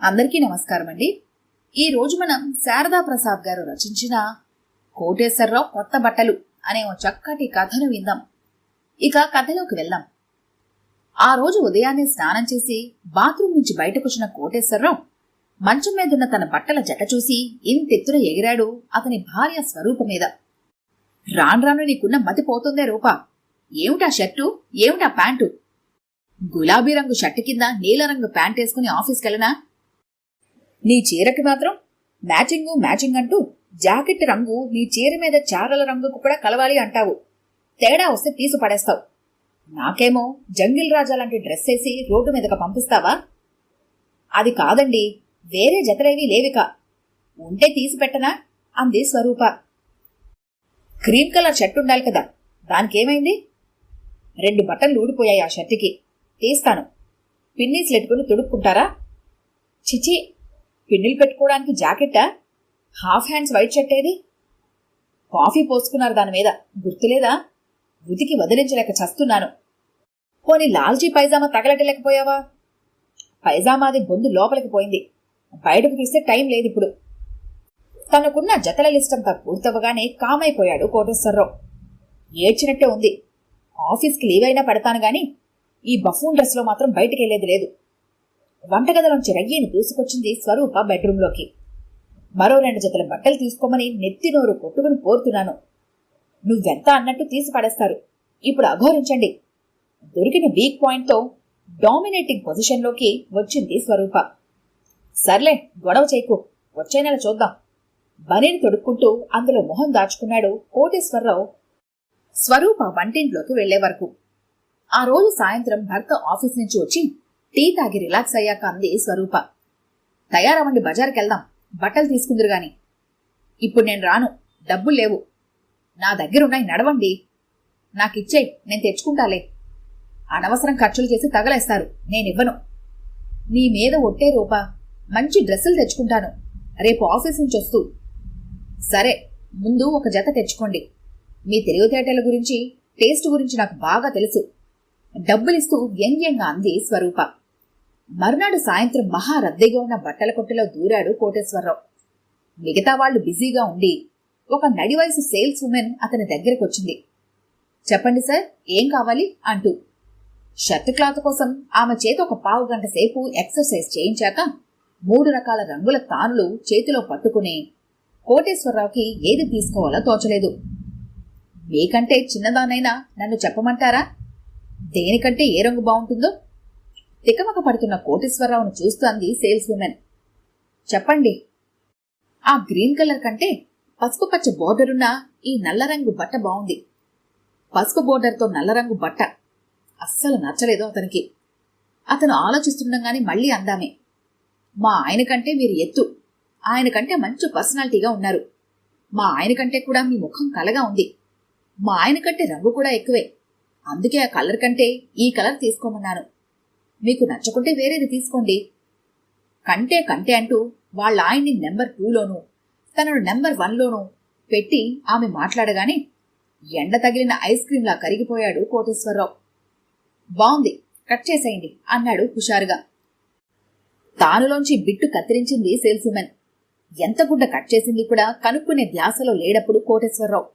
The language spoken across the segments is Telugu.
అందరికీ నమస్కారం అండి. ఈ రోజు మనం శారదా ప్రసాద్ గారు రచించిన కోటేశ్వరరావు కొత్త బట్టలు అనే ఓ చక్కటి కథను విందాం. ఇక కథలోకి వెళ్దాం. ఆ రోజు ఉదయాన్నే స్నానం చేసి బాత్రూమ్ నుంచి బయటకొచ్చిన కోటేశ్వరరావు మంచం మీదున్న తన బట్టల జట చూసి ఇంతెత్తున ఎగిరాడు అతని భార్య స్వరూప మీద. రాను నీకున్న మతి పోతుందే రూపా, ఏమిటా షర్టు, ఏమిటా ప్యాంటు? గులాబీ రంగు షర్టు కింద నీలరంగు ప్యాంట్ వేసుకుని ఆఫీస్కెళ్ళనా? నీ చీరకి మాత్రం మ్యాచింగ్ అంటూ జాకెట్ రంగు నీ చీర మీద చారల రంగుకు కూడా కలవాలి అంటావు. తేడా వస్తే తీసి పడేస్తావు. నాకేమో జంగిల్ రాజా లాంటి డ్రెస్ వేసి రోడ్డు మీదకి పంపిస్తావా? అది కాదండి, వేరే జతలేవీ లేవిక, ఉంటే తీసి పెట్టనా అంది స్వరూప. క్రీమ్ కలర్ షర్ట్ ఉండాలి కదా, దానికేమైంది? 2 బట్టలు ఊడిపోయాయి ఆ షర్టుకి, తీస్తాను. పిన్నీస్ లెట్టుకుని తుడుక్కుంటారా? చిచి, పిన్నులు పెట్టుకోవడానికి జాకెట్టా? హాఫ్ హ్యాండ్స్ వైట్ షర్ట్ ఏది? కాఫీ పోసుకున్నారు దాని మీద, గుర్తులేదా? ఉతికి వదిలించలేక చస్తున్నాను. పోనీ లాల్జీ పైజామా తగలటలేకపోయావా? పైజామాది బొందు లోపలికి పోయింది, బయటకు తీస్తే టైం లేదిప్పుడు. తనకున్న జతల లిస్టంతా పూర్తవగానే కామైపోయాడు కోటేశ్వరరావు. ఏడ్చినట్టే ఉంది. ఆఫీస్కి లీవ్ అయినా పెడతాను గాని ఈ బఫూన్ డ్రెస్లో మాత్రం బయటికెళ్లేది లేదు. వంటగదిలోంచి రయ్యేని దూసుకొచ్చింది స్వరూప బెడ్రూంలోకి. మరో 2 జతల బట్టలు తీసుకోమని నెత్తి నోరు కొట్టుకుని పోరుతున్నాను. నువ్వెంత అన్నట్టు తీసి పడేస్తారు. ఇప్పుడు అఘోరించండి. దొరికిన వీక్ పాయింట్తో డామినేటింగ్ పొజిషన్లోకి వచ్చింది స్వరూప. సర్లే, గొడవ చేయకు, వచ్చే నెల చూద్దాం. బనీని తొడుక్కుంటూ అందులో మొహం దాచుకున్నాడు కోటేశ్వరరావు స్వరూప వంటింట్లోకి వెళ్లే వరకు. ఆ రోజు సాయంత్రం భర్త ఆఫీస్ నుంచి వచ్చి టీ తాగి రిలాక్స్ అయ్యాక అంది స్వరూప. తయారవ్వండి, బజార్కెళ్దాం, బట్టలు తీసుకుందరు గాని. ఇప్పుడు నేను రాను, డబ్బులు లేవు. నా దగ్గరున్నాయి, నడవండి. నాకిచ్చేయ్, నేను తెచ్చుకుంటాలే. అనవసరం ఖర్చులు చేసి తగలేస్తారు, నేనివ్వను. నీ మీద ఒట్టే రూపా, మంచి డ్రెస్సులు తెచ్చుకుంటాను రేపు ఆఫీస్ నుంచి వస్తూ. సరే, ముందు ఒక జత తెచ్చుకోండి. మీ తెలివితేటల గురించి, టేస్ట్ గురించి నాకు బాగా తెలుసు. డబ్బులిస్తూ వ్యంగ్యంగా అంది స్వరూప. మర్నాడు సాయంత్రం మహా రద్దీగా ఉన్న బట్టల కొట్టులో దూరాడు కోటేశ్వరరావు. మిగతా వాళ్లు బిజీగా ఉండి ఒక నడివయసు సేల్స్ ఉమెన్ అతని దగ్గరకొచ్చింది. చెప్పండి సార్, ఏం కావాలి అంటూ. షర్ట్ క్లాత్ కోసం ఆమె చేత ఒక పావు గంట సేపు ఎక్సర్సైజ్ చేయించాక 3 రకాల రంగుల తానులు చేతిలో పట్టుకుని కోటేశ్వరరావుకి ఏది తీసుకోవాలో తోచలేదు. మీకంటే చిన్నదానైనా నన్ను చెప్పమంటారా దేనికంటే ఏ రంగు బాగుంటుందో? తికమక పడుతున్న కోటేశ్వరరావును చూస్తూ అంది సేల్స్ ఉమెన్. చెప్పండి. ఆ గ్రీన్ కలర్ కంటే పసుపు పచ్చ బోర్డరున్న ఈ నల్లరంగు బట్ట బాగుంది. పసుపు బోర్డర్తో నల్లరంగు బట్ట అస్సలు నచ్చలేదు అతనికి. అతను ఆలోచిస్తుండగానే మళ్లీ అందామే. మా ఆయన కంటే మీరు ఎత్తు, ఆయన కంటే మంచి పర్సనాలిటీగా ఉన్నారు. మా ఆయన కంటే కూడా మీ ముఖం కలగా ఉంది. మా ఆయన కంటే రంగు కూడా ఎక్కువే, అందుకే ఆ కలర్ కంటే ఈ కలర్ తీసుకోమన్నాను. మీకు నచ్చకుంటే వేరేది తీసుకోండి. కంటే అంటూ వాళ్ళ ఆయన్ని నెంబర్ 2లోనూ తనను నెంబర్ 1లోనూ పెట్టి ఆమె మాట్లాడగానే ఎండ తగిలిన ఐస్ క్రీంలా కరిగిపోయాడు కోటేశ్వరరావు. బాగుంది, కట్ చేసేయండి అన్నాడు హుషారుగా. తానులోంచి బిట్టు కత్తిరించింది సేల్స్ ఉమెన్. ఎంత గుడ్డ కట్ చేసింది కూడా కనుక్కునే ధ్యాసలో లేడప్పుడు కోటేశ్వరరావు.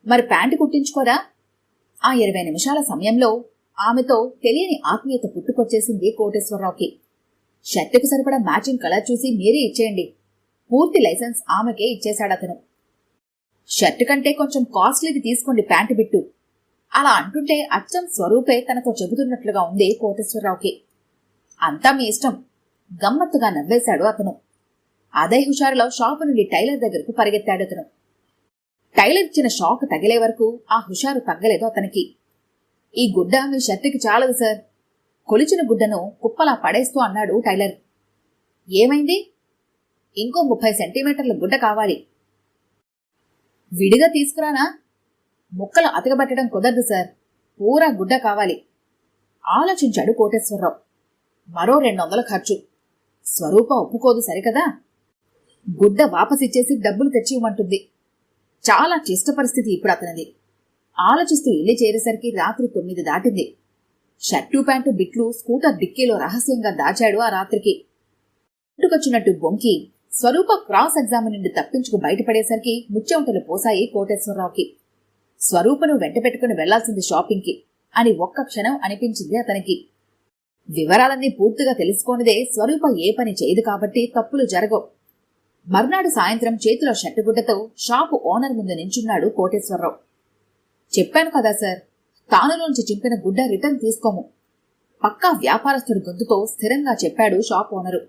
మరి ప్యాంటు కుట్టించుకోరా? ఆ 20 నిమిషాల సమయంలో ఆమెతో తెలియని ఆత్మీయత పుట్టుకొచ్చేసింది కోటేశ్వరరావుకి. షర్టుకు సరిపడా మ్యాచింగ్ కలర్ చూసి మీరే ఇచ్చేయండి. పూర్తి లైసెన్స్ ఆమెకే ఇచ్చేశాడతను. షర్టు కంటే కొంచెం కాస్ట్లీది తీసుకోండి ప్యాంటు బిట్టు. అలా అంటుంటే అచ్చం స్వరూపే తనతో చెబుతున్నట్లుగా ఉంది కోటేశ్వరరావుకి. అంతా మీ ఇష్టం, గమ్మత్తుగా నవ్వేశాడు అతను. అదే హుషారులో షాపు నుండి టైలర్ దగ్గరకు పరిగెత్తాడు అతను. టైలర్ ఇచ్చిన షాక్ తగిలే వరకు ఆ హుషారు తగ్గలేదు అతనికి. ఈ గుడ్డ మీ షర్టుకి చాలదు సార్, కొలిచిన గుడ్డను కుప్పలా పడేస్తూ అన్నాడు టైలర్. ఏమైంది? ఇంకో 30 సెంటీమీటర్ల గుడ్డ కావాలి. విడిగా తీసుకురానా? ముక్కలు అతకబట్టడం కుదరదు సార్, పూరా గుడ్డ కావాలి ఆలోచించాడు కోటేశ్వరరావు. మరో 200 ఖర్చు. స్వరూప ఒప్పుకోదు సరికదా. గుడ్డ వాపసిచ్చేసి డబ్బులు తెచ్చి ఇవ్వమంటుంది. చాలా క్లిష్ట పరిస్థితి ఇప్పుడు అతనిది. ఆలోచిస్తూ ఇల్లు చేరేసరికి రాత్రి 9 దాటింది. షర్టు ప్యాంటు బిట్లు స్కూటర్ డిక్కీలో రహస్యంగా దాచాడు ఆ రాత్రికి. పుట్టుకొచ్చినట్టు బొంకి స్వరూప క్రాస్ ఎగ్జామ్ నుండి తప్పించుకు బయటపడేసరికి ముచ్చెమటలు పోసాయి కోటేశ్వరరావుకి. స్వరూపను వెంట పెట్టుకుని వెళ్లాల్సింది షాపింగ్కి అని ఒక్క క్షణం అనిపించింది అతనికి. వివరాలన్నీ పూర్తిగా తెలుసుకోనిదే స్వరూప ఏ పని చేయదు కాబట్టి తప్పులు జరగవు. మర్నాడు సాయంత్రం చేతిలో షర్టుగుడ్డతో షాపు ఓనర్ ముందు నించున్నాడు కోటేశ్వరరావు. చెప్పాను కదా సార్, తానులోంచి చింపిన గుడ్డ రిటర్న్ తీసుకోము, పక్కా వ్యాపారస్తుడి గొంతుతో స్థిరంగా చెప్పాడు షాప్ ఓనరు.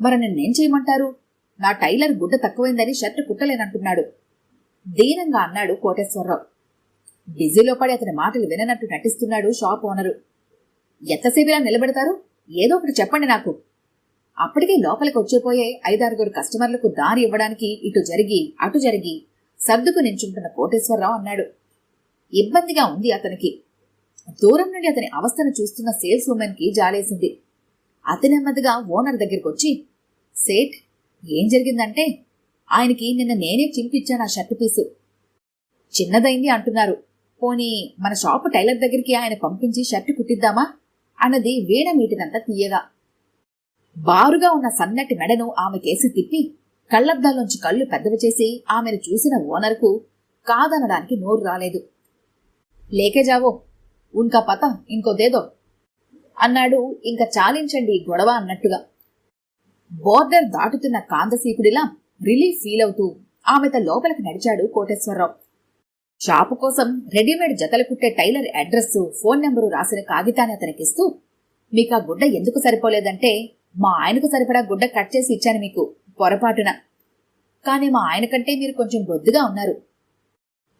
మరి నిన్నేం చేయమంటారు? నా టైలర్ గుడ్డ తక్కువైందని షర్టు కుట్టలేనంటున్నాడు దీనంగా అన్నాడు కోటేశ్వరరావు. బిజీలో పడి అతని మాటలు విననట్టు నటిస్తున్నాడు షాప్ ఓనరు. ఎంతసేపులా నిలబెడతారు? ఏదో ఒకటి చెప్పండి నాకు. అప్పటికే లోపలికి వచ్చేపోయే 5-6 కస్టమర్లకు దారి ఇవ్వడానికి ఇటు జరిగి అటు జరిగి సర్దుకు నించుంటున్న కోటేశ్వరరావు అన్నాడు. ఇబ్బందిగా ఉంది అతనికి. దూరం నుండి అతని అవస్థను చూస్తున్న సేల్స్ ఉమెన్ కి జాలేసింది. అతి నెమ్మదిగా ఓనర్ దగ్గరికి వచ్చి, సేట్, ఏం జరిగిందంటే ఆయనకి నిన్న నేనే చింపిచ్చాను ఆ షర్టు పీసు. చిన్నదైంది అంటున్నారు. పోనీ మన షాపు టైలర్ దగ్గరికి ఆయన పంపించి షర్టు కుట్టిద్దామా అన్నది వీణ మీటినంత తీయగా. బారుగా ఉన్న సన్నటి మెడను ఆమెకేసి తిప్పి కళ్లద్దాల్లోంచి కళ్ళు పెద్దవి చేసి ఆమెను చూసిన ఓనర్కు కాదనడానికి నోరు రాలేదు. లేకే జావో, ఉన్కా పత ఇంకోదేదో అన్నాడు. ఇంకా చాలించండి గొడవ అన్నట్టుగా. బోర్డర్ దాటుతున్న కాందసీకుడిలా రిలీఫ్ ఫీల్ అవుతూ ఆమెతో లోపలికి నడిచాడు కోటేశ్వరరావు. షాపు కోసం రెడీమేడ్ జతలు కుట్టే టైలర్ అడ్రస్, ఫోన్ నెంబరు రాసిన కాగితాన్ని అతనికిస్తూ, మీకా గుడ్డ ఎందుకు సరిపోలేదంటే మా ఆయనకు సరిపడా గుడ్డ కట్ చేసి ఇచ్చాను మీకు పొరపాటున. కానీ మా ఆయన కంటే మీరు కొంచెం బొద్దుగా ఉన్నారు.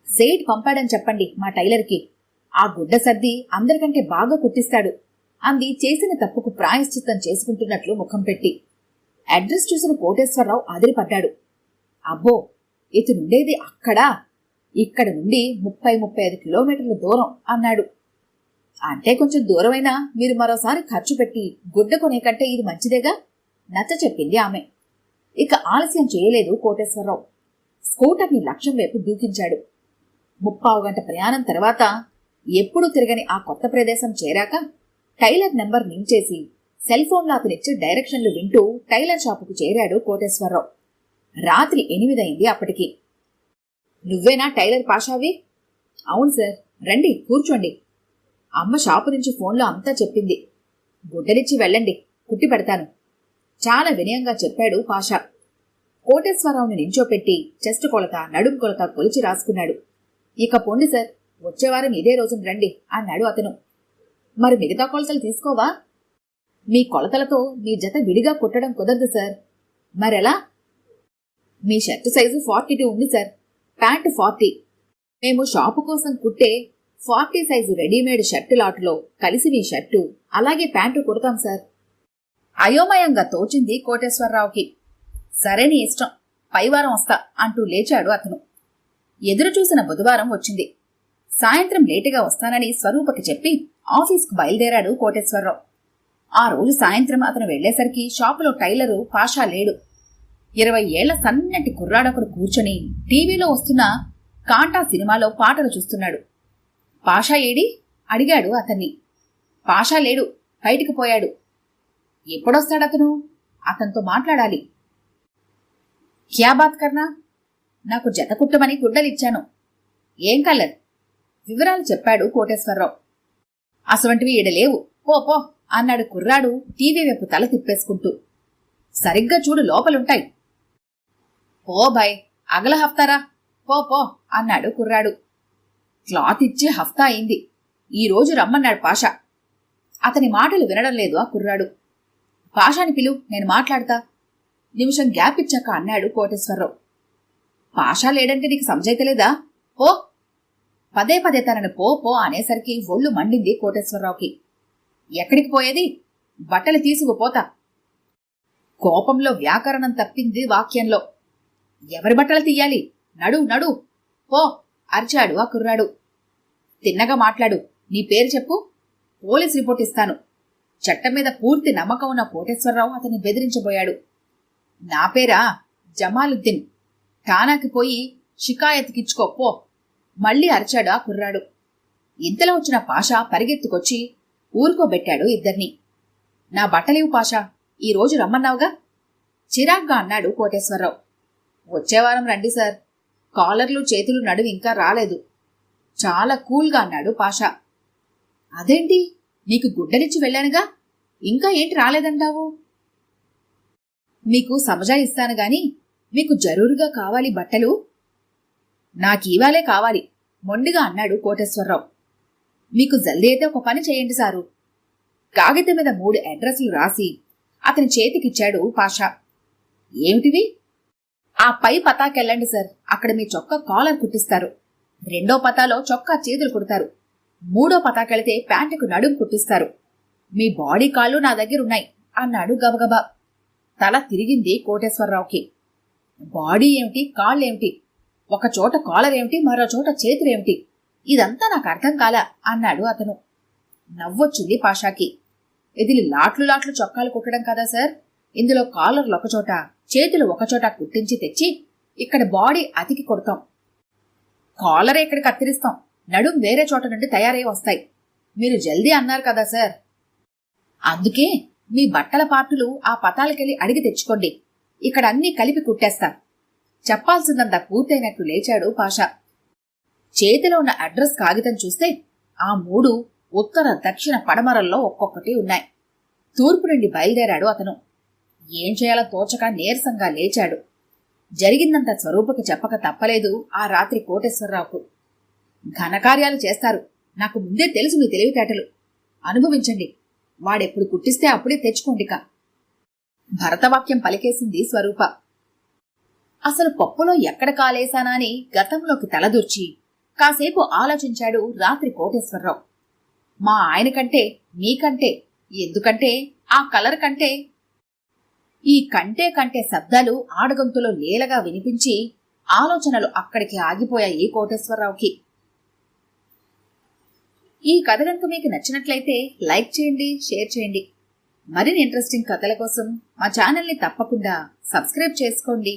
సేట్ పంపాడని చెప్పండి మా టైలర్కి. ఆ గుడ్డ సర్ది అందరికంటే బాగా కుట్టిస్తాడు అంది చేసిన తప్పుకు ప్రాయశ్చిత్తం చేసుకుంటున్నట్లు ముఖం పెట్టి. అడ్రస్ చూసిన కోటేశ్వరరావు అదిరిపడ్డాడు. అబ్బో, ఇతనుండేది అక్కడా? ఇక్కడ నుండి 30-35 కిలోమీటర్ల దూరం అన్నాడు. అంటే కొంచెం దూరమైనా మీరు మరోసారి ఖర్చు పెట్టి గుడ్డ కొనే కంటే ఇది మంచిదేగా నచ్చ చెప్పింది ఆమె. ఇక ఆలస్యం చేయలేదు కోటేశ్వరరావు. స్కూటర్ని లక్ష్యం వైపు దూకించాడు. 30 గంట ప్రయాణం తర్వాత ఎప్పుడూ తిరగని ఆ కొత్త ప్రదేశం చేరాక టైలర్ నెంబర్ నించేసి సెల్ ఫోన్లో అతనిచ్చే డైరెక్షన్లు వింటూ టైలర్ షాపుకు చేరాడు కోటేశ్వరరావు. రాత్రి 8 అయింది అప్పటికి. నువ్వేనా టైలర్ పాషావి? అవును సార్, రండి కూర్చోండి. అమ్మ షాపు నుంచి ఫోన్లో అంతా చెప్పింది. గుడ్డలిచ్చి వెళ్ళండి, కుట్టి పెడతాను చాలా వినయంగా చెప్పాడు పాషా. కోటేశ్వరరావుని నించోపెట్టి చెస్ట్ కొలత, నడుం కొలత కొలిచి రాసుకున్నాడు. ఇక పొండి సార్, వచ్చేవారం ఇదే రోజున రండి అన్నాడు అతను. మరి మిగతా కొలతలు తీసుకోవా? మీ కొలతలతో మీ జత విడిగా కుట్టడం కుదరదు సార్. మరెలా? మీ షర్టు సైజు 42 ఉంది సార్, ప్యాంటు 40. మేము షాపు కోసం కుట్టే 40 సైజు రెడీమేడ్ షర్టు లాటులో కలిసి మీ షర్టు అలాగే ప్యాంటు కుడతాం సార్. అయోమయంగా తోచింది కోటేశ్వరరావుకి. సరే నీ ఇష్టం, పైవారం వస్తా అంటూ లేచాడు అతను. ఎదురుచూసిన బుధవారం వచ్చింది. సాయంత్రం లేటుగా వస్తానని స్వరూపకి చెప్పి ఆఫీస్కు బయలుదేరాడు కోటేశ్వరరావు. ఆ రోజు సాయంత్రం అతను వెళ్లేసరికి షాపులో టైలరు పాషా లేడు. 20 ఏళ్ల సన్నటి కుర్రాడొకడు కూర్చొని టీవీలో వస్తున్న కాంటా సినిమాలో పాటలు చూస్తున్నాడు. పాషా ఏడి అడిగాడు అతన్ని. పాషా లేడు, బయటికి పోయాడు. ఎప్పుడొస్తాడతను? అతనితో మాట్లాడాలి. క్యా బాత్ కర్నా? నాకు జత కుట్టమని గుడ్డలిచ్చాను. ఏం కలర్? వివరాలు చెప్పాడు కోటేశ్వరరావు. అసవంటివి ఈడలేవు, పో పో అన్నాడు కుర్రాడు టీవీ వైపు తల తిప్పేసుకుంటూ. సరిగ్గా చూడు, లోపలుంటాయి. పో భాయ్, అగల హఫ్తారా, పో పో అన్నాడు కుర్రాడు. క్లాత్ ఇచ్చి హఫ్తా అయింది, ఈ రోజు రమ్మన్నాడు పాషా. అతని మాటలు వినడం లేదు ఆ కుర్రాడు. పాషాని పిలు, నేను మాట్లాడతా నిమిషం గ్యాప్ ఇచ్చాక అన్నాడు కోటేశ్వరరావు. పాషా లేడంటే నీకు సమజైతలేదా? పో. పదే పదే తనను పో పో అనేసరికి ఒళ్ళు మండింది కోటేశ్వరరావుకి. ఎక్కడికి పోయేది? బట్టలు తీసుకుపోతా. కోపంలో వ్యాకరణం తప్పింది వాక్యంలో. ఎవరి బట్టలు తీయాలి? నడు నడు పో అరిచాడు ఆ కుర్రాడు. తిన్నగా మాట్లాడు, నీ పేరు చెప్పు, పోలీస్ రిపోర్ట్ ఇస్తాను. చట్టం మీద పూర్తి నమ్మకం ఉన్న కోటేశ్వరరావు అతన్ని బెదిరించబోయాడు. నా పేరా జమాలుద్దీన్, ఠానాకి పోయి షికాయత్కిచ్చుకో పో మళ్లీ అరిచాడు ఆ కుర్రాడు. ఇంతలో వచ్చిన పాషా పరిగెత్తుకొచ్చి ఊరుకోబెట్టాడు ఇద్దర్ని. నా బట్టలేవు పాషా, ఈ రోజు రమ్మన్నావుగా, చిరాగ్గా అన్నాడు కోటేశ్వరరావు. వచ్చేవారం రండి సార్. కాలర్లు చేతులు నడుము ఇంకా రాలేదు. చాలా కూల్గా అన్నాడు పాషా. అదేంటి, నీకు గుడ్డలిచ్చి వెళ్ళానుగా, ఇంకా ఏంటి రాలేదంటావు? మీకు సమజా ఇస్తాను గాని మీకు జరూరుగా కావాలి బట్టలు? నాకీవాలే కావాలి మొండిగా అన్నాడు కోటేశ్వరరావు. మీకు జల్దీ అయితే ఒక పని చేయండి సారు. కాగితం మీద 3 అడ్రస్లు రాసి అతని చేతికిచ్చాడు పాషా. ఏమిటివి? ఆ పై పతాకెళ్ళండి సార్, అక్కడ మీ చొక్కా కాలర్ కుట్టిస్తారు. 2వ పతాలో చొక్కా చేతులు కుడతారు. 3వ పతాకెళితే ప్యాంటుకు నడుము కుట్టిస్తారు. మీ బాడీ కాళ్ళు నా దగ్గరున్నాయి అన్నాడు గబగబా. తల తిరిగింది కోటేశ్వరరావుకి. బాడీ ఏమిటి, కాళ్ళేమిటి? ఒక చోట కాలర్ ఏమిటి, మరో చోట చేతులేమిటి? ఇదంతా నాకు అర్థం కాలా అన్నాడు అతను. నవ్వొచ్చింది పాషాకి. ఇది లాట్లు లాట్లు చొక్కాలు కుట్టడం కదా సార్. ఇందులో కాలర్లు ఒకచోట, చేతులు ఒకచోట కుట్టించి తెచ్చి ఇక్కడ బాడీ అతికి కొడతాం. కాలర్ ఇక్కడ కత్తిరిస్తాం, నడుం వేరే చోట నుండి తయారై వస్తాయి. మీరు జల్దీ అన్నారు కదా సార్. అందుకే మీ బట్టల పార్టులు ఆ పతాలకెళ్ళి అడిగి తెచ్చుకోండి. ఇక్కడ అన్నీ కలిపి కుట్టేస్తా. చెప్పాల్సిందంతా పూర్తయినట్లు లేచాడు పాషా. చేతిలో ఉన్న అడ్రస్ కాగితం చూస్తే ఆ 3 ఉత్తర, దక్షిణ, పడమరల్లో ఒక్కొక్కటి ఉన్నాయి. తూర్పు నుండి బయలుదేరాడు అతను. ఏం చేయాలో తోచక నీరసంగా లేచాడు. జరిగిందంతా స్వరూపకి చెప్పక తప్పలేదు ఆ రాత్రి కోటేశ్వరరావుకు. ఘనకార్యాలు చేస్తారు, నాకు ముందే తెలుసు మీ తెలివితేటలు. అనుభవించండి. వాడెప్పుడు కుట్టిస్తే అప్పుడే తెచ్చుకోండిక. భరతవాక్యం పలికేసింది స్వరూప. అసలు పప్పులో ఎక్కడ కాలేశానా అని గతంలోకి తలదూర్చి కాసేపు ఆలోచించాడు రాత్రి కోటేశ్వరరావు. మా ఆయన కంటే, మీకంటే, ఎందుకంటే ఆ కలర్ కంటే, ఈ కంటే కంటే శబ్దాలు ఆడగొంతులో లీలగా వినిపించి ఆలోచనలు అక్కడికి ఆగిపోయాయి కోటేశ్వరరావుకి. ఈ కథ కనుక మీకు నచ్చినట్లయితే లైక్ చేయండి, షేర్ చేయండి. మరిన్ని ఇంట్రెస్టింగ్ కథల కోసం మా ఛానల్ని తప్పకుండా సబ్స్క్రైబ్ చేసుకోండి.